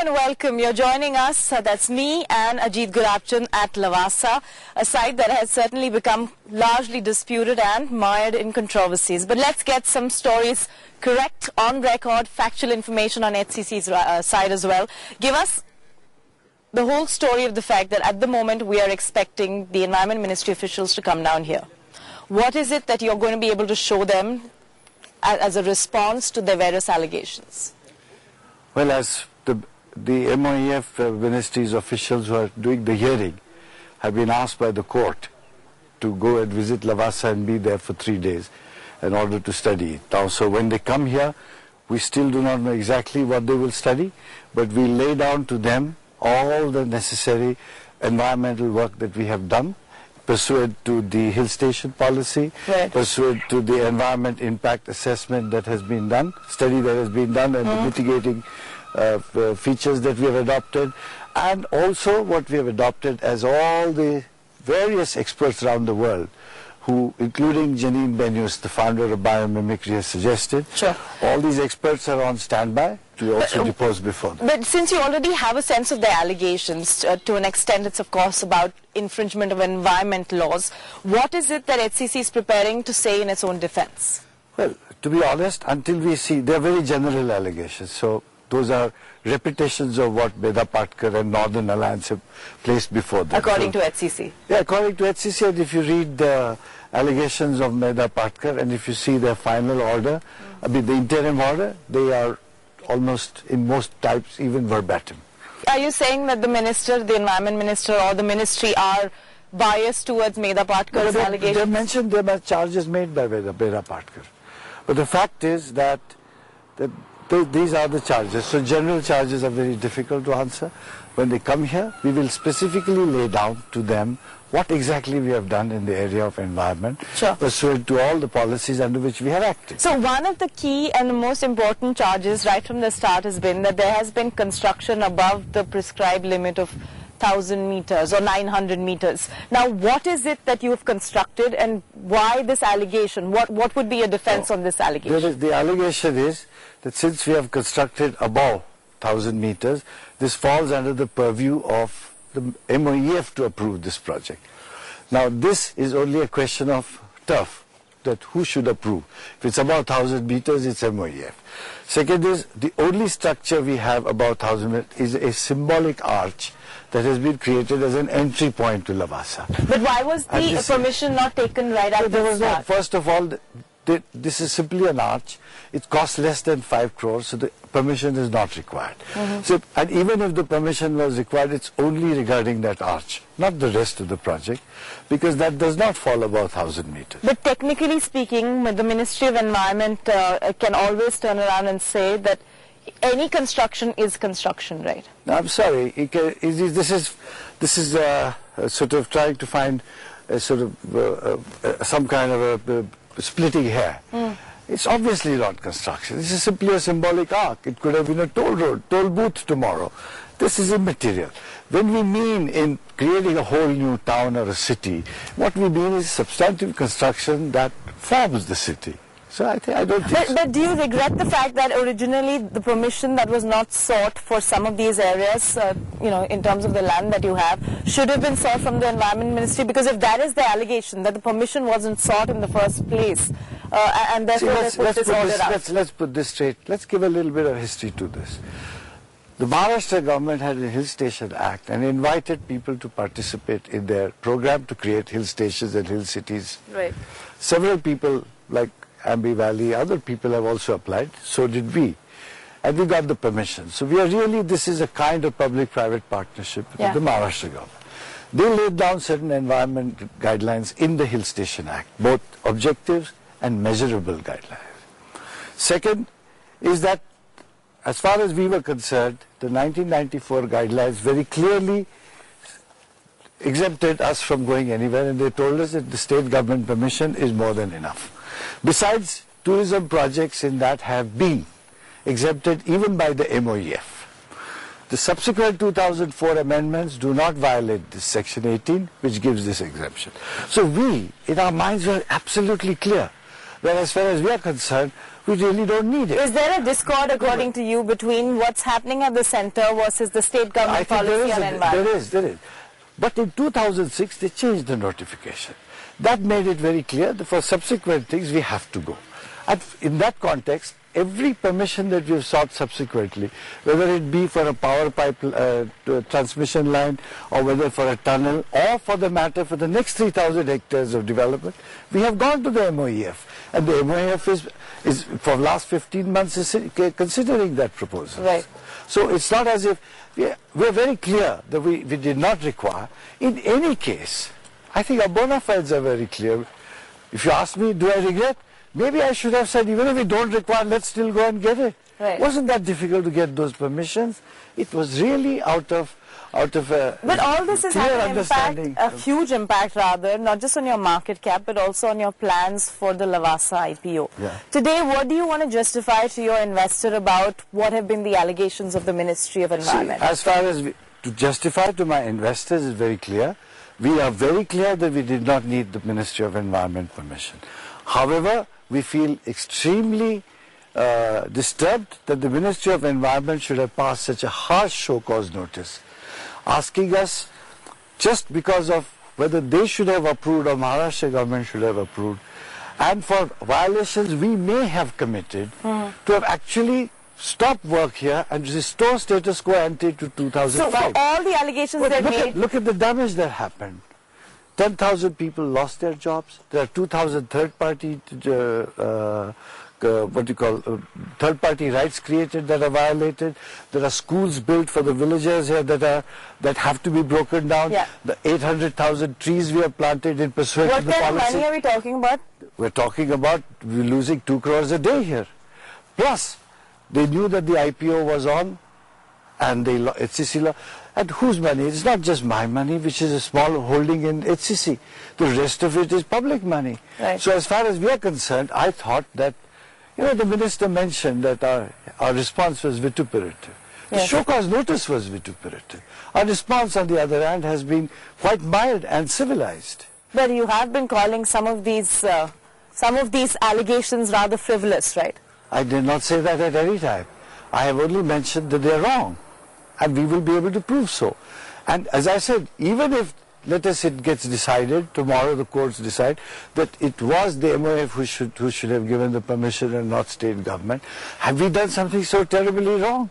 and welcome. You're joining us, that's me and Ajit Gulabchand at Lavasa, a site that has certainly become largely disputed and mired in controversies. But let's get some stories correct, on record, factual information on HCC's side as well. Give us the whole story of the fact that at the moment we are expecting the Environment Ministry officials to come down here. What is it that you're going to be able to show them as a response to their various allegations? Well, as the MOEF ministry's officials who are doing the hearing have been asked by the court to go and visit Lavasa and be there for 3 days in order to study it. Now, so when they come here, we still do not know exactly what they will study, but we lay down to them all the necessary environmental work that we have done, pursuant to the hill station policy, right, pursuant to the environment impact assessment that has been done, study that has been done, and the mitigating features that we have adopted, and also what we have adopted as all the various experts around the world, who, including Janine Benyus, the founder of biomimicry, has suggested. Sure. All these experts are on standby to also depose before them. But since you already have a sense of the allegations, to an extent it's of course about infringement of environment laws, what is it that HCC is preparing to say in its own defense? Well, to be honest, until we see, they're very general allegations, so those are repetitions of what Beda Patkar and Northern Alliance have placed before them. According to HCC? Yeah, according to HCC, and if you read the allegations of Beda Patkar and if you see their final order, I mean the interim order, they are almost in most types even verbatim. Are you saying that the minister, the environment minister or the ministry are biased towards Beda Patkar's allegations? They mentioned there are charges made by Beda Patkar. But the fact is that these are the charges. So general charges are very difficult to answer. When they come here, we will specifically lay down to them what exactly we have done in the area of environment, sure, pursuant to all the policies under which we have acted. So one of the key and the most important charges right from the start has been that there has been construction above the prescribed limit of 1,000 meters or 900 meters. Now, what is it that you have constructed and why this allegation? What would be your defense on this allegation? The allegation is that since we have constructed above 1,000 meters, this falls under the purview of the MOEF to approve this project. Now, this is only a question of turf, that who should approve. If it's above 1,000 meters, it's MOEF. Second is, the only structure we have above 1,000 meters is a symbolic arch that has been created as an entry point to Lavasa. But why was the permission not taken right after the start? First of all, this is simply an arch. It costs less than 5 crores, so the permission is not required. So, and even if the permission was required, it's only regarding that arch, not the rest of the project, because that does not fall above 1,000 meters. But technically speaking, the Ministry of Environment can always turn around and say that any construction is construction, right? No, I'm sorry. This is sort of trying to find a sort of some kind of a splitting hair. It's obviously not construction. This is simply a symbolic arc. It could have been a toll road, toll booth tomorrow. This is immaterial. When we mean in creating a whole new town or a city, what we mean is substantive construction that forms the city. So I don't think But do you regret the fact that originally the permission that was not sought for some of these areas, in terms of the land that you have, should have been sought from the Environment Ministry? Because if that is the allegation, that the permission wasn't sought in the first place, and therefore let's put this straight. Let's give a little bit of history to this. The Maharashtra government had a Hill Station Act and invited people to participate in their program to create hill stations and hill cities. Right. Several people like Ambi Valley, other people have also applied, so did we. And we got the permission. So we are really, this is a kind of public-private partnership with the Maharashtra government. They laid down certain environment guidelines in the Hill Station Act, both objectives and measurable guidelines. Second is that, as far as we were concerned, the 1994 guidelines very clearly exempted us from going anywhere, and they told us that the state government permission is more than enough. Besides, tourism projects in that have been exempted even by the MOEF. The subsequent 2004 amendments do not violate this section 18, which gives this exemption. So we, in our minds, were absolutely clear that as far as we are concerned, we really don't need it. Is there a discord, according to you, between what's happening at the centre versus the state government policy on environment? There is. But in 2006, they changed the notification. That made it very clear that for subsequent things, we have to go. And in that context, every permission that we have sought subsequently, whether it be for a power pipe transmission line, or whether for a tunnel, or for the matter for the next 3,000 hectares of development, we have gone to the MOEF. And the MOEF is for the last 15 months is considering that proposal. Right. So it's not as if we are very clear that we did not require. In any case, I think our bona fides are very clear. If you ask me, do I regret? Maybe I should have said, even if we don't require, let's still go and get it. Right. Wasn't that difficult to get those permissions? It was really out of a But all this is having an impact, a huge impact rather, not just on your market cap, but also on your plans for the Lavasa IPO. Yeah. Today, what do you want to justify to your investor about what have been the allegations of the Ministry of Environment? See, as far as to justify to my investors is very clear. We are very clear that we did not need the Ministry of Environment permission. However, we feel extremely disturbed that the Ministry of Environment should have passed such a harsh show cause notice, asking us just because of whether they should have approved or Maharashtra government should have approved, and for violations we may have committed to have actually stopped work here and restore status quo ante to 2005. So for all the allegations that made... Look at the damage that happened. 10,000 people lost their jobs. There are 2,000 third-party third-party rights created that are violated. There are schools built for the villagers here that have to be broken down. Yeah. The 800,000 trees we have planted in pursuit of the policy. What kind of money are we talking about? We're talking about losing 2 crores a day here. Plus, they knew that the IPO was on, and they HCC law. And whose money? It's not just my money, which is a small holding in HCC. The rest of it is public money. Right. So as far as we are concerned, I thought that, the minister mentioned that our response was vituperative. The Yes. show cause notice was vituperative. Our response, on the other hand, has been quite mild and civilized. But you have been calling some of these allegations rather frivolous, right? I did not say that at any time. I have only mentioned that they are wrong, and we will be able to prove so. And as I said, even if, let us say, it gets decided, tomorrow the courts decide that it was the MOF who should have given the permission and not state government, have we done something so terribly wrong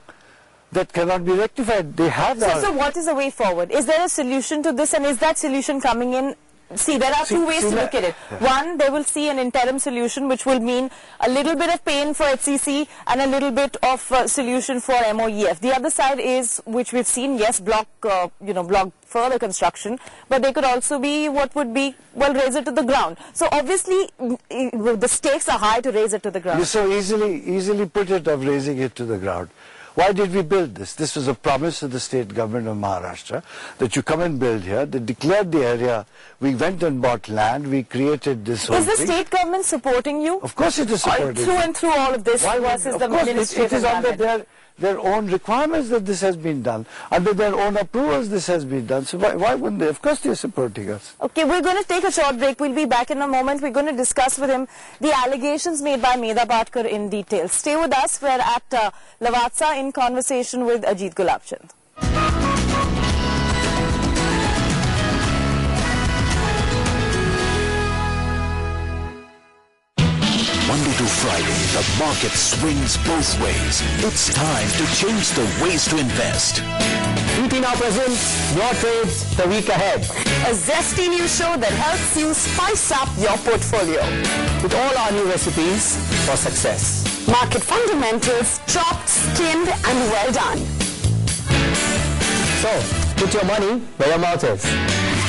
that cannot be rectified? They have So what is the way forward? Is there a solution to this, and is that solution coming in? See, there are two ways to look at it. One, they will see an interim solution, which will mean a little bit of pain for HCC and a little bit of solution for MOEF. The other side is, which we've seen, yes, block further construction, but they could also be what would be, well, raise it to the ground. So obviously, the stakes are high to raise it to the ground. You so easily put it of raising it to the ground. Why did we build this? This was a promise of the state government of Maharashtra that you come and build here. They declared the area. We went and bought land. We created this whole thing. Is the state government supporting you? Of course it is supporting through and through all of this versus the Ministry of Environment? It is under their own requirements that this has been done. Under their own approvals this has been done. So why wouldn't they? Of course they are supporting us. Okay, we're going to take a short break. We'll be back in a moment. We're going to discuss with him the allegations made by Medha Patkar in detail. Stay with us. We're at Lavasa in conversation with Ajit Gulabchand. Monday to Friday, the market swings both ways. It's time to change the ways to invest. ET Now presents your trades the week ahead. A zesty new show that helps you spice up your portfolio. With all our new recipes for success. Market fundamentals, chopped, skinned and well done. So, put your money where your mouth is.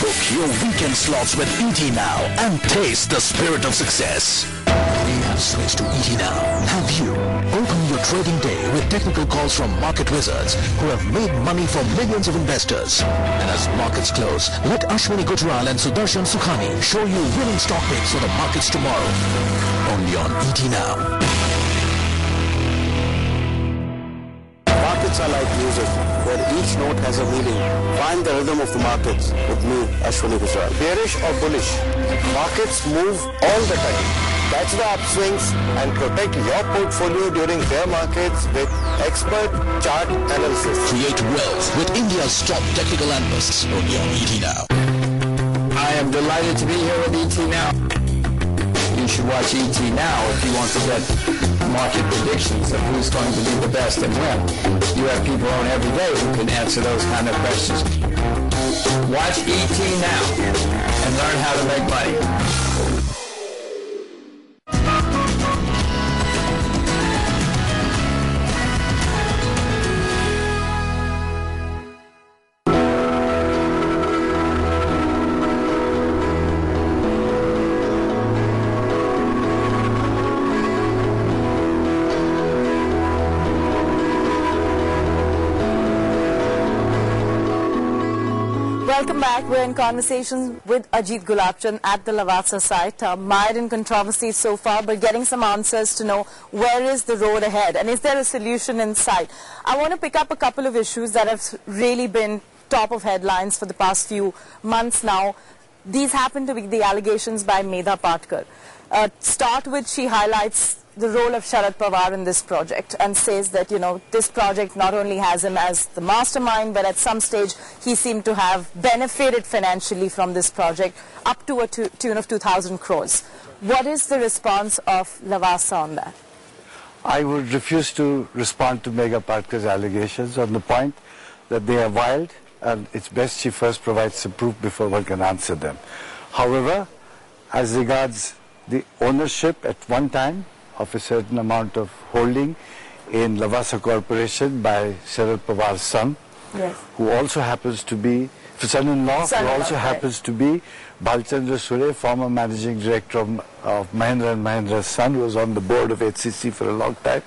Book your weekend slots with ET Now and taste the spirit of success. You have switched to ET Now. Have you? Open your trading day with technical calls from market wizards who have made money for millions of investors. And as markets close, let Ashwini Gujral and Sudarshan Sukhani show you winning stock picks for the markets tomorrow. Only on ET Now. Markets are like music, where each note has a meaning. Find the rhythm of the markets with me, Ashwini Gujral. Bearish or bullish, markets move all the time. catch the upswings and protect your portfolio during bear markets with expert chart analysis. Create wealth with India's top technical analysts only on ET Now. I am delighted to be here with ET Now. You should watch ET Now if you want to get market predictions of who's going to be the best and when. You have people on every day who can answer those kind of questions. Watch ET Now and learn how to make money. Welcome back. We're in conversation with Ajit Gulabchand at the Lavasa site. Mired in controversy so far, but getting some answers to know where is the road ahead and is there a solution in sight. I want to pick up a couple of issues that have really been top of headlines for the past few months now. These happen to be the allegations by Medha Patkar. Start with, she highlights the role of Sharad Pawar in this project and says that, you know, this project not only has him as the mastermind, but at some stage he seemed to have benefited financially from this project up to a tune of 2,000 crores. What is the response of Lavasa on that? I would refuse to respond to Medha Patkar's allegations on the point that they are wild, and it's best she first provides some proof before one can answer them. However, as regards the ownership at one time of a certain amount of holding in Lavasa Corporation by Sharad Pawar's son, yes, who also happens to be, son-in-law, who also happens to be Bhalchandra Sure, former managing director of Mahindra & Mahindra's son, who was on the board of HCC for a long time.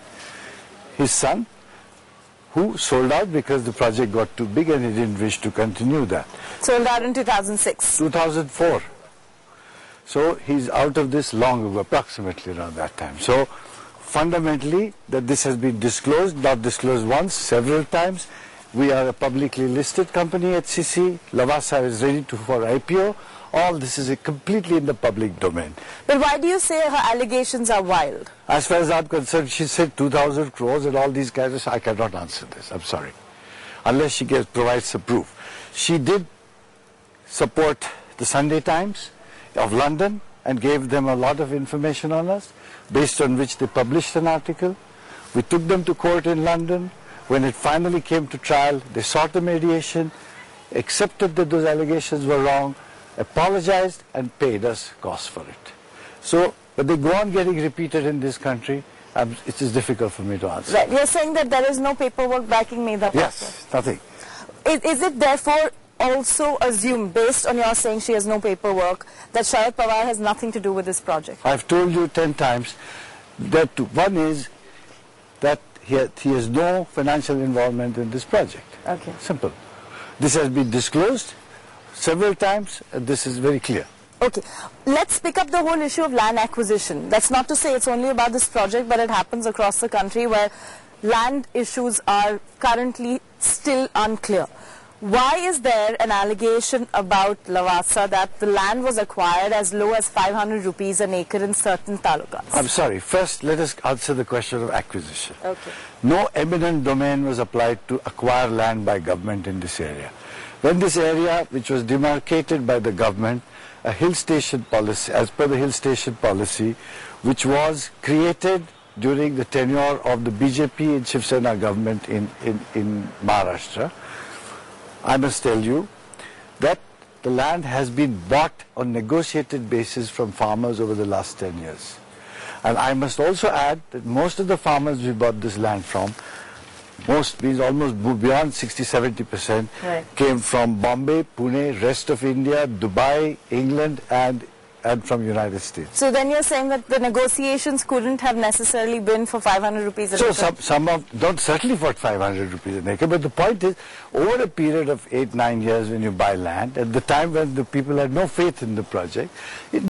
His son, who sold out because the project got too big and he didn't wish to continue that. Sold out in 2006. 2004. So he's out of this long ago, approximately around that time. So fundamentally, that this has been disclosed, not disclosed once, several times. We are a publicly listed company, HCC. Lavasa is ready for IPO. All this is completely in the public domain. But why do you say her allegations are wild? As far as I'm concerned, she said 2,000 crores and all these guys. I cannot answer this. I'm sorry. Unless she provides some proof. She did support the Sunday Times of London and gave them a lot of information on us, based on which they published an article. We took them to court in London. When it finally came to trial, they sought a mediation, accepted that those allegations were wrong, apologized and paid us costs for it. So, but they go on getting repeated in this country. It is difficult for me to answer. Right. You're saying that there is no paperwork backing Medha Patkar? Yes, nothing. Is it therefore also assumed, based on your saying she has no paperwork, that Sharad Pawar has nothing to do with this project? I've told you 10 times that one is that he has no financial involvement in this project. Okay. Simple. This has been disclosed several times, and this is very clear. Okay. Let's pick up the whole issue of land acquisition. That's not to say it's only about this project, but it happens across the country where land issues are currently still unclear. Why is there an allegation about Lavasa that the land was acquired as low as 500 rupees an acre in certain talukas? I'm sorry. First, let us answer the question of acquisition. Okay. No eminent domain was applied to acquire land by government in this area. When this area, which was demarcated by the government, a hill station policy, as per the hill station policy, which was created during the tenure of the BJP and Shiv Sena government in Maharashtra, I must tell you that the land has been bought on negotiated basis from farmers over the last 10 years. And I must also add that most of the farmers we bought this land from, most means almost beyond 60-70%, right, came from Bombay, Pune, rest of India, Dubai, England and from United States. So then you're saying that the negotiations couldn't have necessarily been for 500 rupees an acre? So some of, not certainly for 500 rupees an acre, but the point is, over a period of 8-9 years when you buy land, at the time when the people had no faith in the project, it